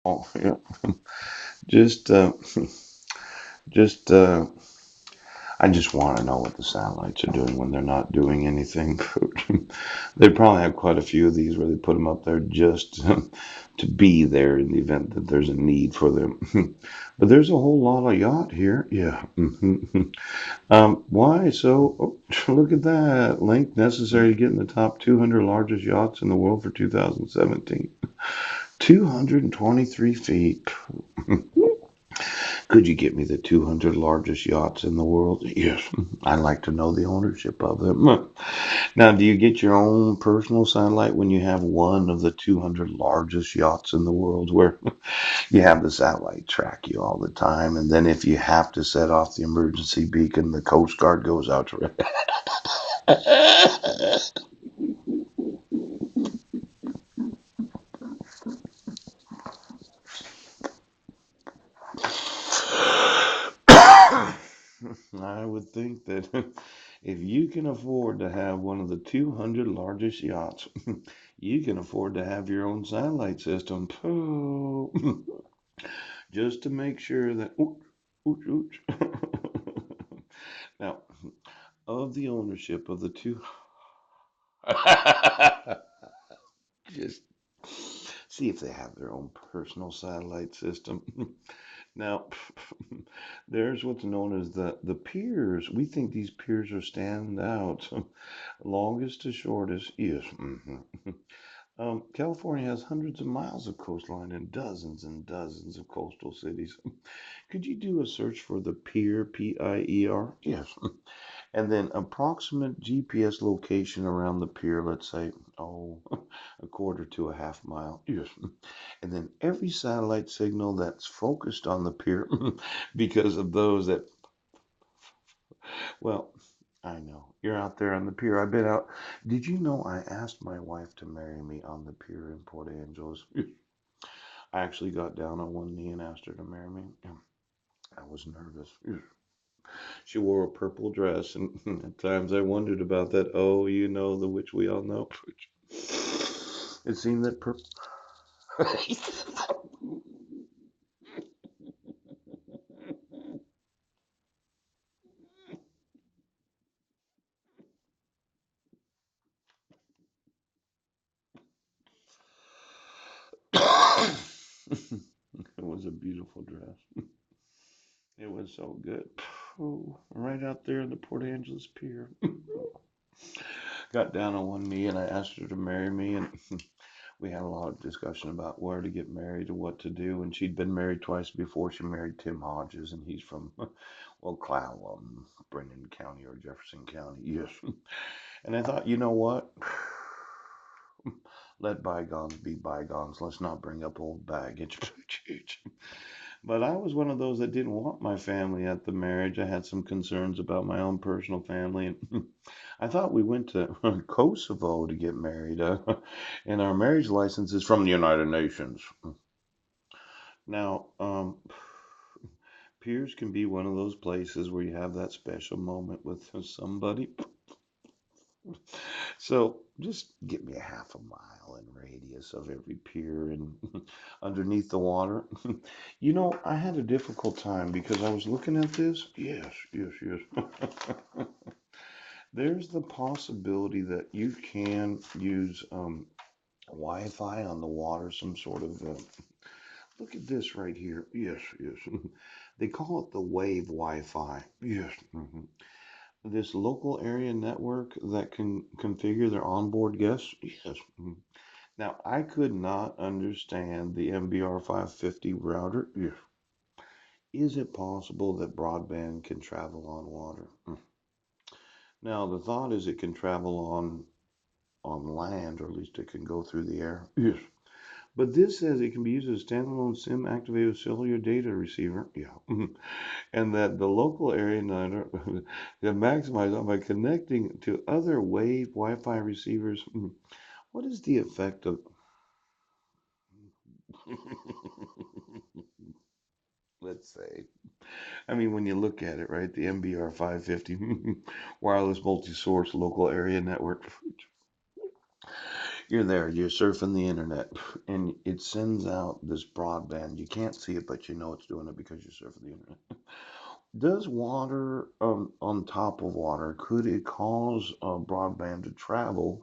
Oh, yeah. Just, uh, just, I just want to know what the satellites are doing when they're not doing anything. They probably have quite a few of these where they put them up there just to be there in the event that there's a need for them. But there's a whole lot of yacht here. Yeah. Why? So, look at that. Length necessary to get in the top 200 largest yachts in the world for 2017. 223 feet. Could you get me the 200 largest yachts in the world? Yes. I'd like to know the ownership of them. Now, do you get your own personal satellite when you have one of the 200 largest yachts in the world where you have the satellite track you all the time? And then if you have to set off the emergency beacon, the Coast Guard goes out to. I would think that if you can afford to have one of the 200 largest yachts, you can afford to have your own satellite system. Just to make sure that. Ooch, ooch, ooch. Now, of the ownership of the two. Just see if they have their own personal satellite system. Now, there's what's known as the piers. We think these piers are stand out. Longest to shortest, yes. California has hundreds of miles of coastline and dozens of coastal cities. Could you do a search for the pier, Pier? Yes. And then approximate GPS location around the pier, let's say, oh, a quarter to a half mile. Yes. And then every satellite signal that's focused on the pier because of those that, well, I know. You're out there on the pier. I've been out. Did you know I asked my wife to marry me on the pier in Port Angeles? I actually got down on one knee and asked her to marry me. I was nervous. She wore a purple dress, and at times I wondered about that. Oh, you know, the which we all know. It seemed that purple. It was a beautiful dress. It was so good. Oh, right out there in the Port Angeles Pier. Got down on one knee and I asked her to marry me, and we had a lot of discussion about where to get married and what to do. And she'd been married twice before. She married Tim Hodges, and he's from, well, Clallam, Brennan County or Jefferson County. Yes. And I thought, you know what? Let bygones be bygones. Let's not bring up old baggage. But I was one of those that didn't want my family at the marriage. I had some concerns about my own personal family. And I thought we went to Kosovo to get married. And our marriage license is from the United Nations. Now, Piers can be one of those places where you have that special moment with somebody. So just give me a half a mile in radius of every pier and underneath the water. You know, I had a difficult time because I was looking at this. Yes, yes, yes. There's the possibility that you can use Wi-Fi on the water, some sort of. Look at this right here. Yes, yes. They call it the wave Wi-Fi. Yes. This local area network that can configure their onboard guests. Yes. Now, I could not understand the MBR 550 router. Yes. Is it possible that broadband can travel on water? Now, the thought is it can travel on land, or at least it can go through the air. Yes. But this says it can be used as a standalone SIM activated cellular data receiver. Yeah. And that the local area network can maximize that by connecting to other wave Wi-Fi receivers. What is the effect of? Let's say. I mean, when you look at it, right, the MBR 550 wireless multi-source local area network. You're there, you're surfing the internet, and it sends out this broadband. You can't see it, but you know it's doing it because you're surfing the internet. Does water on top of water, could it cause broadband to travel?